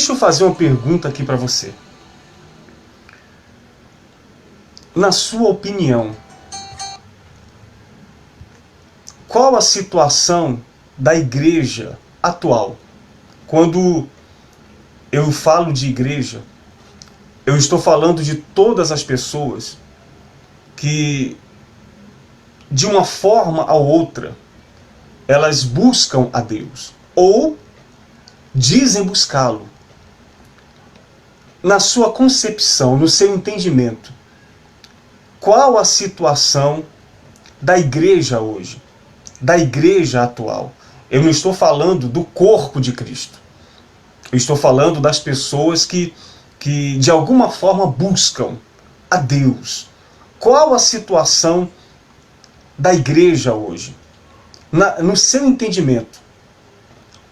deixa eu fazer uma pergunta aqui para você. Na sua opinião, qual a situação da igreja atual? Quando eu falo de igreja, eu estou falando de todas as pessoas que, de uma forma ou outra, elas buscam a Deus, ou dizem buscá-lo. Na sua concepção, no seu entendimento, qual a situação da igreja hoje? Da igreja atual? Eu não estou falando do corpo de Cristo. Eu estou falando das pessoas que de alguma forma buscam a Deus. Qual a situação da igreja hoje? No seu entendimento,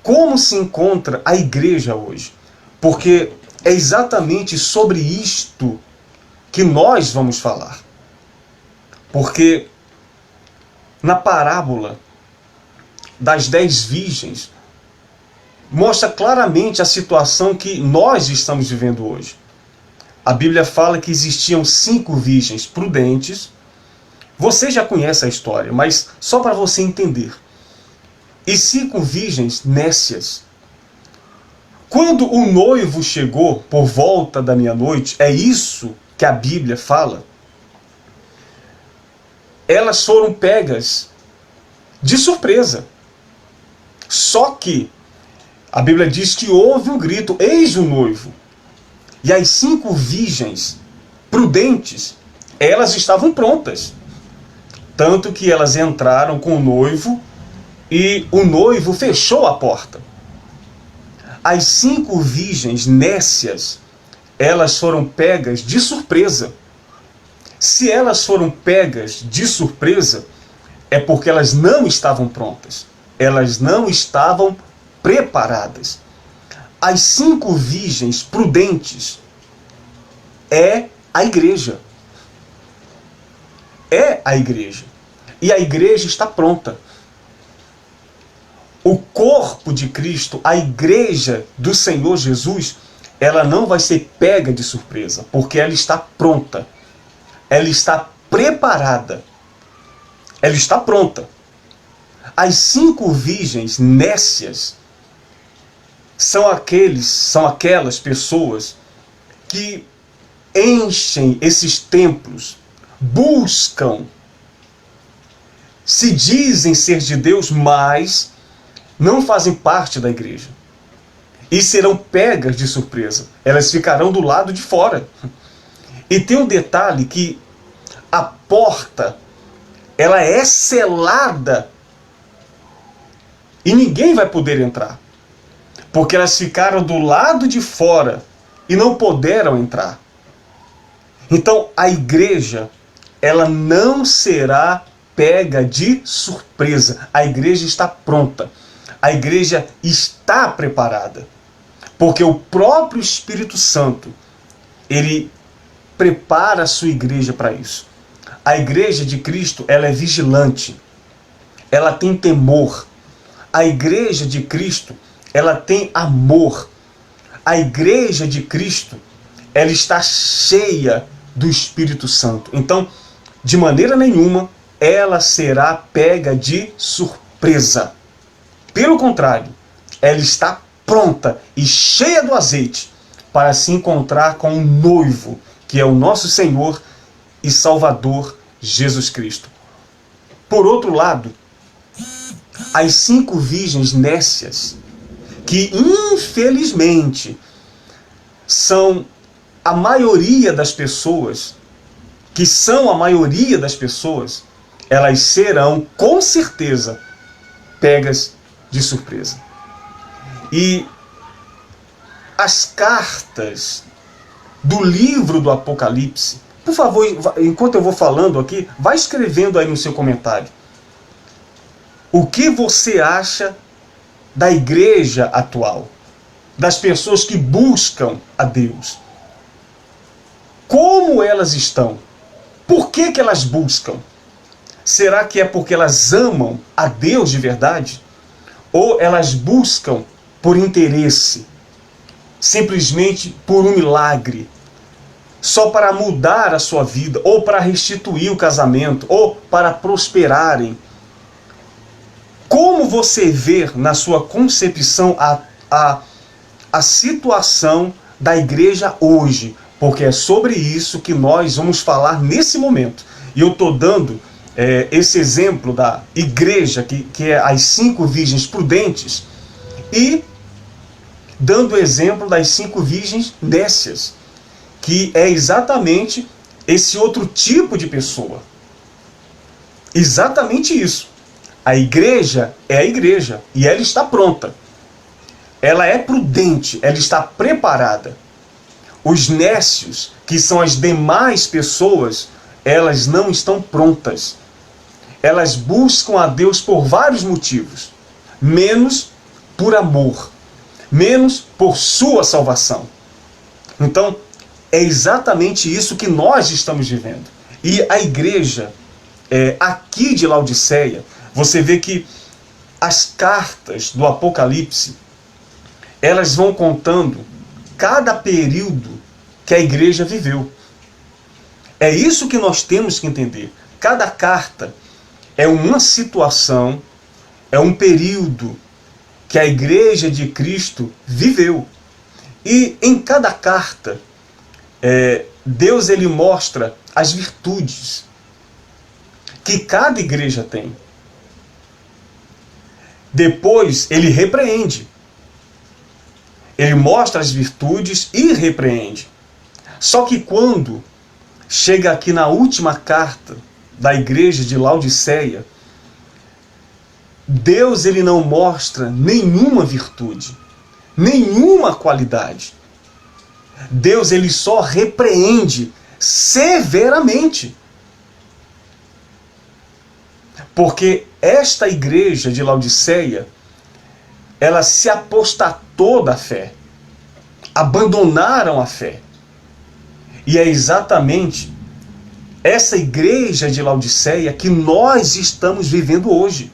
como se encontra a igreja hoje? Porque é exatamente sobre isto que nós vamos falar. Porque na parábola das 10 virgens, mostra claramente a situação que nós estamos vivendo hoje. A Bíblia fala que existiam 5 virgens prudentes. Você já conhece a história, mas só para você entender. E 5 virgens nécias. Quando o noivo chegou por volta da meia-noite, é isso que a Bíblia fala, elas foram pegas de surpresa. Só que a Bíblia diz que houve um grito, eis o noivo. E as 5 virgens prudentes, elas estavam prontas. Tanto que elas entraram com o noivo e o noivo fechou a porta. As 5 virgens nécias, elas foram pegas de surpresa. Se elas foram pegas de surpresa, é porque elas não estavam prontas. Elas não estavam preparadas. As 5 virgens prudentes é a igreja. É a igreja. E a igreja está pronta. O corpo de Cristo, a igreja do Senhor Jesus, ela não vai ser pega de surpresa, porque ela está pronta. Ela está preparada. Ela está pronta. As 5 virgens nécias são aquelas pessoas que enchem esses templos, buscam, se dizem ser de Deus, mas não fazem parte da igreja. E serão pegas de surpresa. Elas ficarão do lado de fora. E tem um detalhe que a porta, ela é selada e ninguém vai poder entrar. Porque elas ficaram do lado de fora e não puderam entrar. Então a igreja, ela não será pega de surpresa. A igreja está pronta. A igreja está preparada. Porque o próprio Espírito Santo, ele prepara a sua igreja para isso. A igreja de Cristo, ela é vigilante. Ela tem temor. A igreja de Cristo, ela tem amor. A igreja de Cristo, ela está cheia do Espírito Santo. Então, de maneira nenhuma, ela será pega de surpresa. Pelo contrário, ela está pronta e cheia do azeite para se encontrar com o noivo, que é o nosso Senhor e Salvador Jesus Cristo. Por outro lado, as 5 virgens nécias, que infelizmente são a maioria das pessoas, elas serão com certeza pegas de surpresa. E as cartas do livro do Apocalipse, por favor, enquanto eu vou falando aqui, vai escrevendo aí no seu comentário. O que você acha da igreja atual? Das pessoas que buscam a Deus? Como elas estão? Por que elas buscam? Será que é porque elas amam a Deus de verdade? Ou elas buscam por interesse? simplesmente por um milagre, só para mudar a sua vida, ou para restituir o casamento, ou para prosperarem. Como você vê na sua concepção a situação da igreja hoje? Porque é sobre isso que nós vamos falar nesse momento. E eu estou dando esse exemplo da igreja, que é as 5 virgens prudentes, e dando o exemplo das 5 virgens nécias, que é exatamente esse outro tipo de pessoa. Exatamente isso. A igreja é a igreja, e ela está pronta. Ela é prudente, ela está preparada. Os nécios, que são as demais pessoas, elas não estão prontas. Elas buscam a Deus por vários motivos, menos por amor, menos por sua salvação. Então, é exatamente isso que nós estamos vivendo. E a igreja aqui de Laodiceia, você vê que as cartas do Apocalipse, elas vão contando cada período que a igreja viveu. É isso que nós temos que entender. Cada carta é uma situação, é um período que a igreja de Cristo viveu. E em cada carta, Deus ele mostra as virtudes que cada igreja tem. Depois ele repreende. Ele mostra as virtudes e repreende. Só que quando chega aqui na última carta da igreja de Laodiceia, Deus ele não mostra nenhuma virtude, nenhuma qualidade. Deus ele só repreende severamente. Porque esta igreja de Laodiceia, ela se apostatou da fé. Abandonaram a fé. E é exatamente essa igreja de Laodiceia que nós estamos vivendo hoje.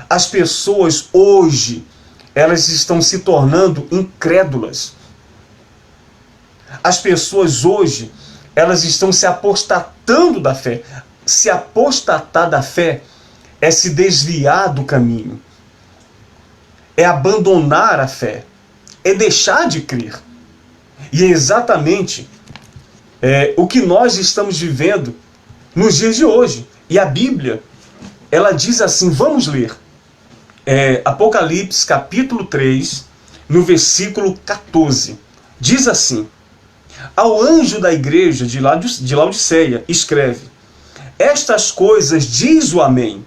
As pessoas hoje, elas estão se tornando incrédulas. As pessoas hoje, elas estão se apostatando da fé. Se apostatar da fé é se desviar do caminho. É abandonar a fé. É deixar de crer. E é exatamente o que nós estamos vivendo nos dias de hoje. E a Bíblia, ela diz assim, vamos ler. Apocalipse capítulo 3, no versículo 14. Diz assim: ao anjo da igreja de Laodiceia, escreve: estas coisas diz o Amém,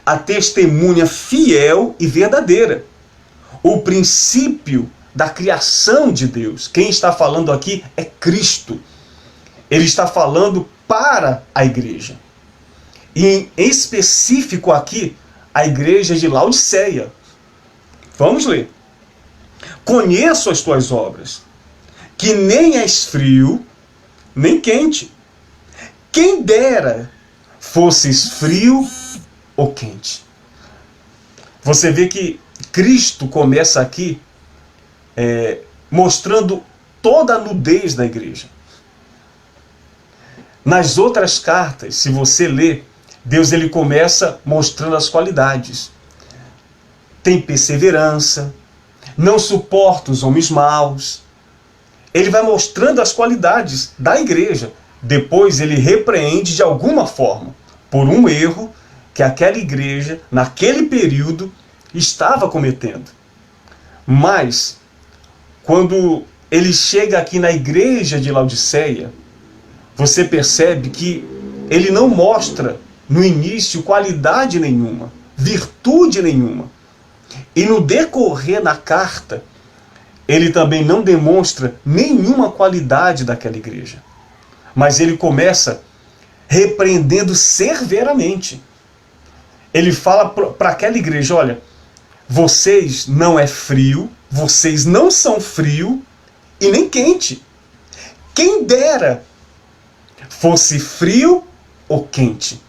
a testemunha fiel e verdadeira, o princípio da criação de Deus. Quem está falando aqui é Cristo. Ele está falando para a igreja. E em específico aqui, a igreja de Laodiceia. Vamos ler. Conheço as tuas obras, que nem és frio, nem quente. Quem dera fosses frio ou quente. Você vê que Cristo começa aqui mostrando toda a nudez da igreja. Nas outras cartas, se você ler, Deus ele começa mostrando as qualidades. Tem perseverança, não suporta os homens maus. Ele vai mostrando as qualidades da igreja. Depois ele repreende de alguma forma por um erro que aquela igreja, naquele período, estava cometendo. Mas, quando ele chega aqui na igreja de Laodiceia, você percebe que ele não mostra no início qualidade nenhuma, virtude nenhuma. E no decorrer da carta, ele também não demonstra nenhuma qualidade daquela igreja. Mas ele começa repreendendo severamente. Ele fala para aquela igreja: olha, vocês não é frio, vocês não são frio e nem quente. Quem dera fosse frio ou quente.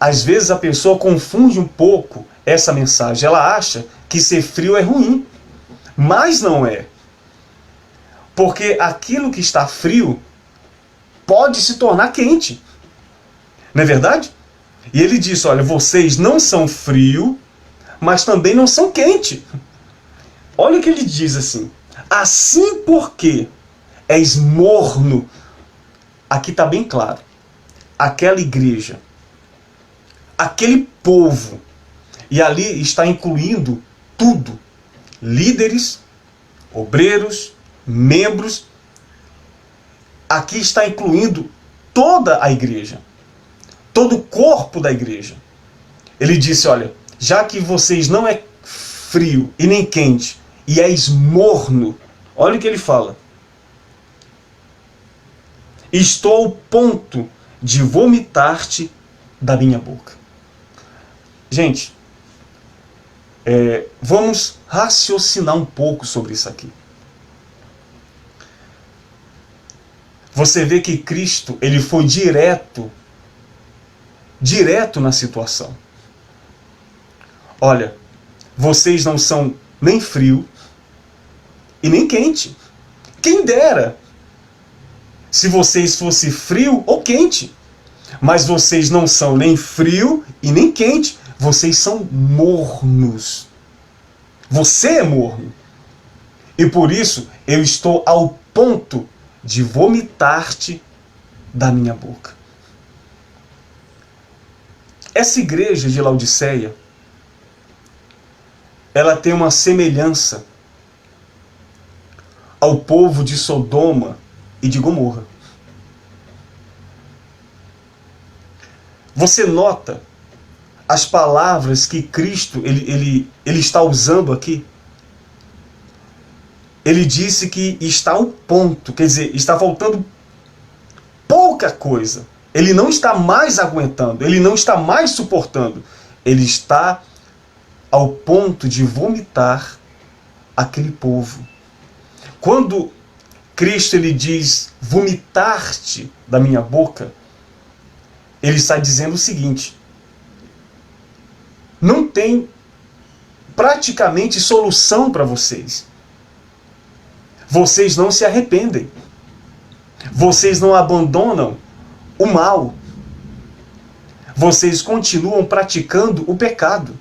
Às vezes a pessoa confunde um pouco essa mensagem. Ela acha que ser frio é ruim. mas não é. Porque aquilo que está frio pode se tornar quente. Não é verdade? E ele disse, olha, vocês não são frio, mas também não são quente. Olha o que ele diz assim. Assim porque és morno. Aqui está bem claro. Aquela igreja, aquele povo, e ali está incluindo tudo. Líderes, obreiros, membros. Aqui está incluindo toda a igreja. Todo o corpo da igreja. Ele disse, olha, já que vocês não é frio e nem quente, e és morno, olha o que ele fala. Estou ao ponto de vomitar-te da minha boca. Gente, vamos raciocinar um pouco sobre isso aqui. Você vê que Cristo, ele foi direto na situação. Olha, vocês não são nem frio e nem quente. Quem dera se vocês fossem frio ou quente. Mas vocês não são nem frio e nem quente. Vocês são mornos. Você é morno. E por isso eu estou ao ponto de vomitar-te da minha boca. Essa igreja de Laodiceia, ela tem uma semelhança ao povo de Sodoma e de Gomorra. Você nota as palavras que Cristo ele está usando aqui? Ele disse que está ao ponto, quer dizer, está faltando pouca coisa. Ele não está mais aguentando, ele não está mais suportando. Ele está ao ponto de vomitar aquele povo. Quando Cristo ele diz vomitar-te da minha boca, ele está dizendo o seguinte: não tem praticamente solução para vocês. Vocês não se arrependem. Vocês não abandonam o mal. Vocês continuam praticando o pecado.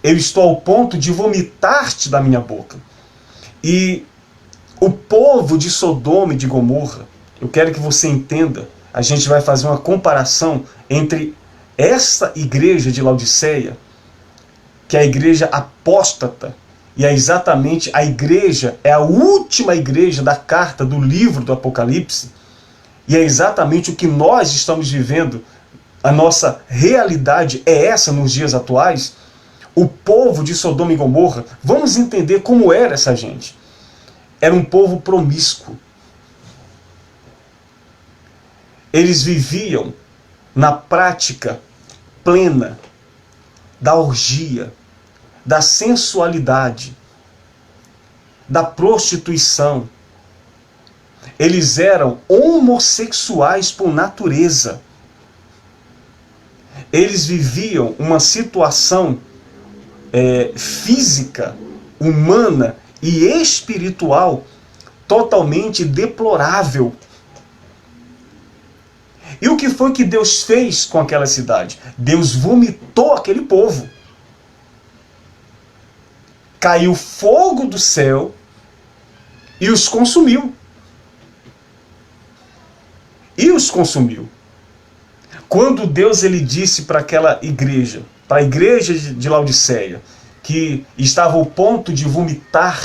Eu estou ao ponto de vomitar-te da minha boca. E o povo de Sodoma e de Gomorra, eu quero que você entenda, a gente vai fazer uma comparação entre essa igreja de Laodiceia, que é a igreja apóstata, e é exatamente a igreja, é a última igreja da carta do livro do Apocalipse, e é exatamente o que nós estamos vivendo, a nossa realidade é essa nos dias atuais. O povo de Sodoma e Gomorra, vamos entender como era essa gente. Era um povo promíscuo. Eles viviam na prática plena da orgia, da sensualidade, da prostituição. Eles eram homossexuais por natureza. Eles viviam uma situação física, humana e espiritual totalmente deplorável. E o que foi que Deus fez com aquela cidade? Deus vomitou aquele povo. Caiu fogo do céu e os consumiu. E os consumiu. Quando Deus ele disse para aquela igreja, para a igreja de Laodiceia, que estava ao ponto de vomitar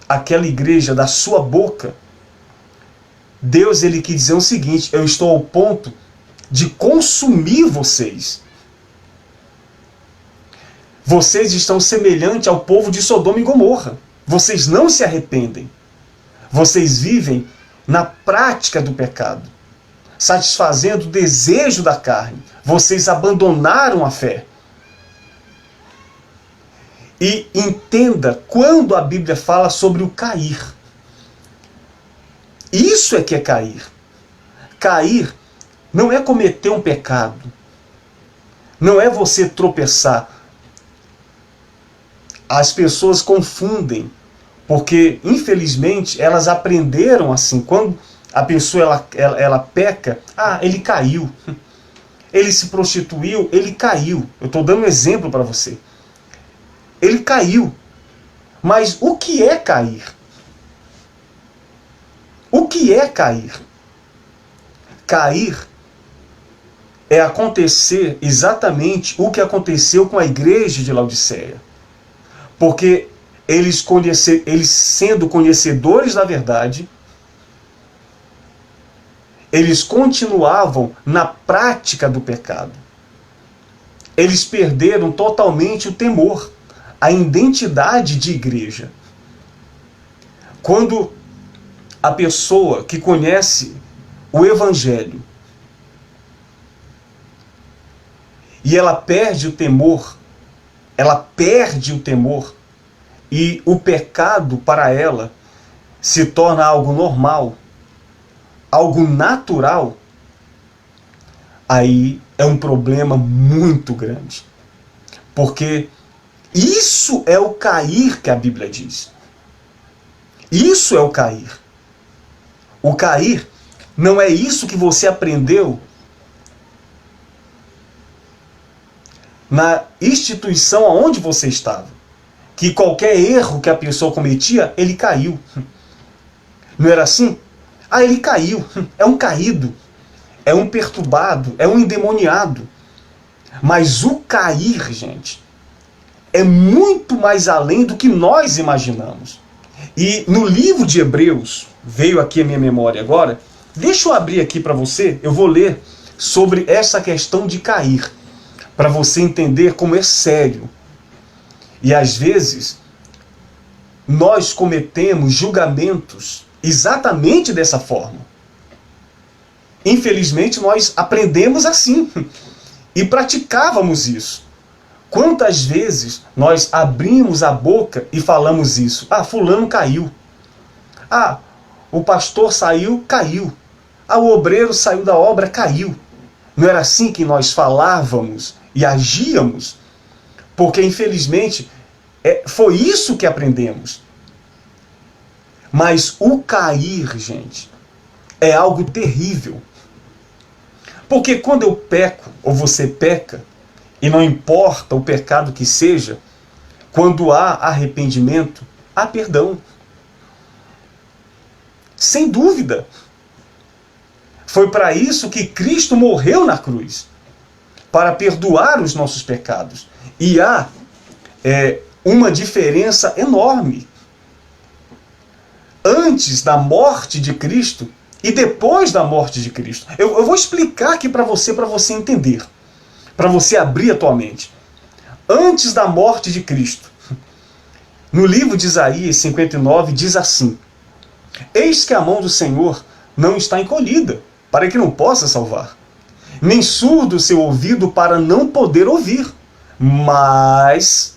aquela igreja da sua boca, Deus ele quis dizer o seguinte: eu estou ao ponto de consumir vocês. Vocês estão semelhantes ao povo de Sodoma e Gomorra. Vocês não se arrependem. Vocês vivem na prática do pecado, satisfazendo o desejo da carne. Vocês abandonaram a fé. E entenda quando a Bíblia fala sobre o cair. Isso é que é cair. Cair não é cometer um pecado. Não é você tropeçar. as pessoas confundem, porque infelizmente elas aprenderam assim. Quando a pessoa ela peca, ele caiu, ele se prostituiu, ele caiu. Eu estou dando um exemplo para você. Ele caiu. Mas o que é cair? O que é cair? Cair é acontecer exatamente o que aconteceu com a igreja de Laodiceia. Porque eles sendo conhecedores da verdade, eles continuavam na prática do pecado. Eles perderam totalmente o temor, a identidade de igreja. Quando a pessoa que conhece o Evangelho e ela perde o temor, e o pecado para ela se torna algo normal, algo natural, aí é um problema muito grande. Porque isso é o cair que a Bíblia diz. Isso é o cair. O cair não é isso que você aprendeu na instituição aonde você estava. Que qualquer erro que a pessoa cometia, ele caiu. Não era assim? Ele caiu. É um caído. É um perturbado. É um endemoniado. Mas o cair, gente, é muito mais além do que nós imaginamos. E no livro de Hebreus, veio aqui a minha memória agora, deixa eu abrir aqui para você, eu vou ler sobre essa questão de cair, para você entender como é sério. E às vezes, nós cometemos julgamentos exatamente dessa forma. Infelizmente, nós aprendemos assim e praticávamos isso. Quantas vezes nós abrimos a boca e falamos isso? Fulano caiu. O pastor saiu, caiu. O obreiro saiu da obra, caiu. Não era assim que nós falávamos e agíamos? Porque, infelizmente, foi isso que aprendemos. Mas o cair, gente, é algo terrível. Porque quando eu peco, ou você peca, e não importa o pecado que seja, quando há arrependimento, há perdão. Sem dúvida. Foi para isso que Cristo morreu na cruz, para perdoar os nossos pecados. E há uma diferença enorme. Antes da morte de Cristo e depois da morte de Cristo. Eu vou explicar aqui para você entender. Para você abrir a tua mente. Antes da morte de Cristo, no livro de Isaías 59, diz assim: Eis que a mão do Senhor não está encolhida, para que não possa salvar, nem surdo o seu ouvido para não poder ouvir, mas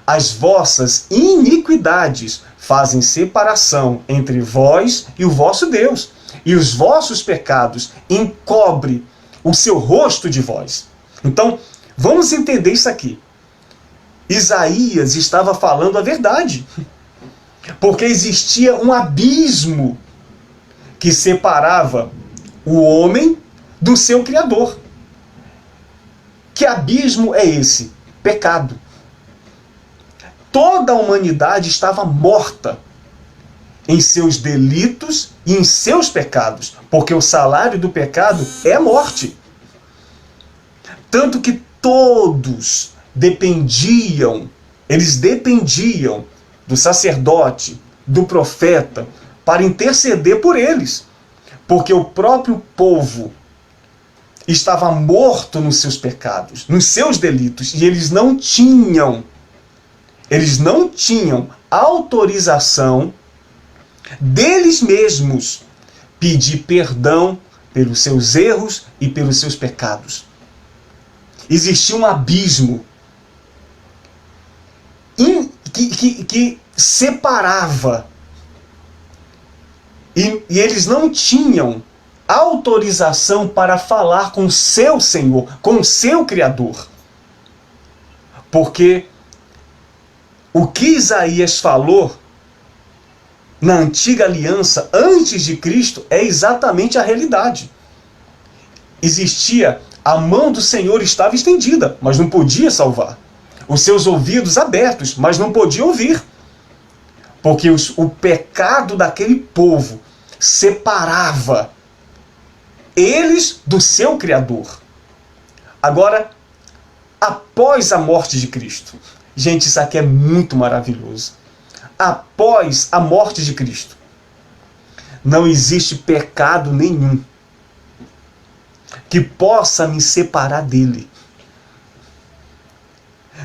as vossas iniquidades fazem separação entre vós e o vosso Deus, e os vossos pecados encobrem o seu rosto de vós. Então, vamos entender isso aqui. Isaías estava falando a verdade. Porque existia um abismo que separava o homem do seu Criador. Que abismo é esse? Pecado. Toda a humanidade estava morta em seus delitos e em seus pecados. Porque o salário do pecado é a morte. Tanto que todos eles dependiam do sacerdote, do profeta, para interceder por eles. Porque o próprio povo estava morto nos seus pecados, nos seus delitos, e eles não tinham autorização deles mesmos pedir perdão pelos seus erros e pelos seus pecados. Existia um abismo que separava. E eles não tinham autorização para falar com o seu Senhor, com o seu Criador. Porque O que Isaías falou na antiga aliança, antes de Cristo, é exatamente a realidade. Existia, a mão do Senhor estava estendida, mas não podia salvar. Os seus ouvidos abertos, mas não podia ouvir. Porque o pecado daquele povo separava eles do seu Criador. Agora, após a morte de Cristo, gente, isso aqui é muito maravilhoso. Após a morte de Cristo, não existe pecado nenhum que possa me separar dele.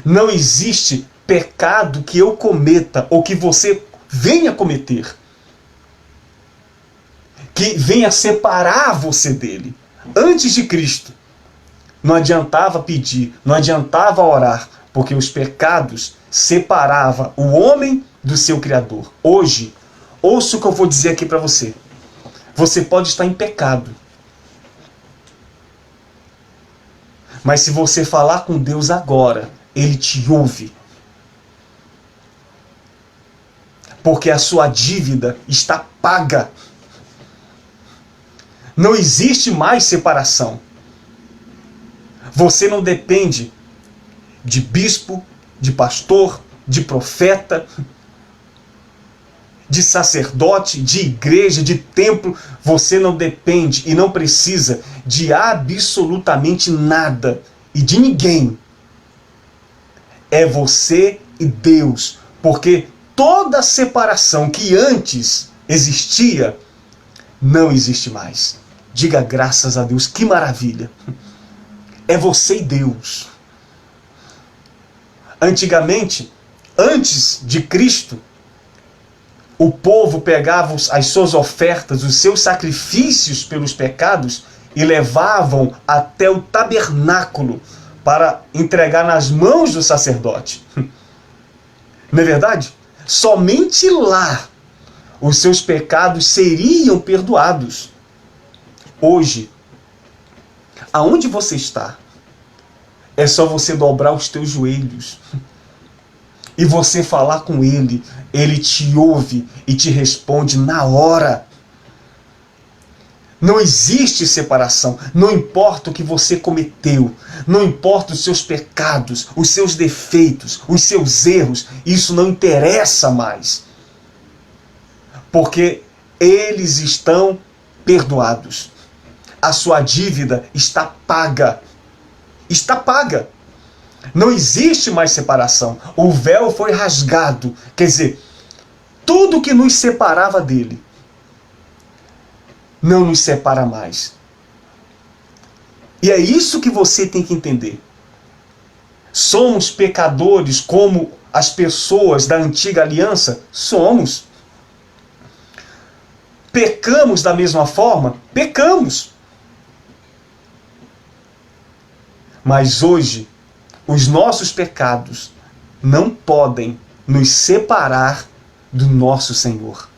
Não existe pecado que eu cometa ou que você venha cometer que venha separar você dele. Antes de Cristo, não adiantava pedir, não adiantava orar, porque os pecados separavam o homem do seu Criador. Hoje, ouça o que eu vou dizer aqui para você. Você pode estar em pecado, mas se você falar com Deus agora, Ele te ouve. Porque a sua dívida está paga. Não existe mais separação. Você não depende de bispo, de pastor, de profeta, de sacerdote, de igreja, de templo. Você não depende e não precisa de absolutamente nada e de ninguém. É você e Deus. Porque toda separação que antes existia, não existe mais. Diga graças a Deus, que maravilha. É você e Deus. Antigamente, antes de Cristo, o povo pegava as suas ofertas, os seus sacrifícios pelos pecados e levavam até o tabernáculo para entregar nas mãos do sacerdote. Não é verdade? Somente lá os seus pecados seriam perdoados. Hoje, aonde você está, é só você dobrar os teus joelhos e você falar com Ele. Ele te ouve e te responde na hora. Não existe separação. Não importa o que você cometeu, não importa os seus pecados, os seus defeitos, os seus erros, isso não interessa mais. Porque eles estão perdoados. A sua dívida está paga. Está paga. Não existe mais separação. O véu foi rasgado. Quer dizer, tudo que nos separava dele não nos separa mais. E é isso que você tem que entender. Somos pecadores como as pessoas da antiga aliança? Somos. Pecamos da mesma forma? Pecamos. Mas hoje, os nossos pecados não podem nos separar do nosso Senhor.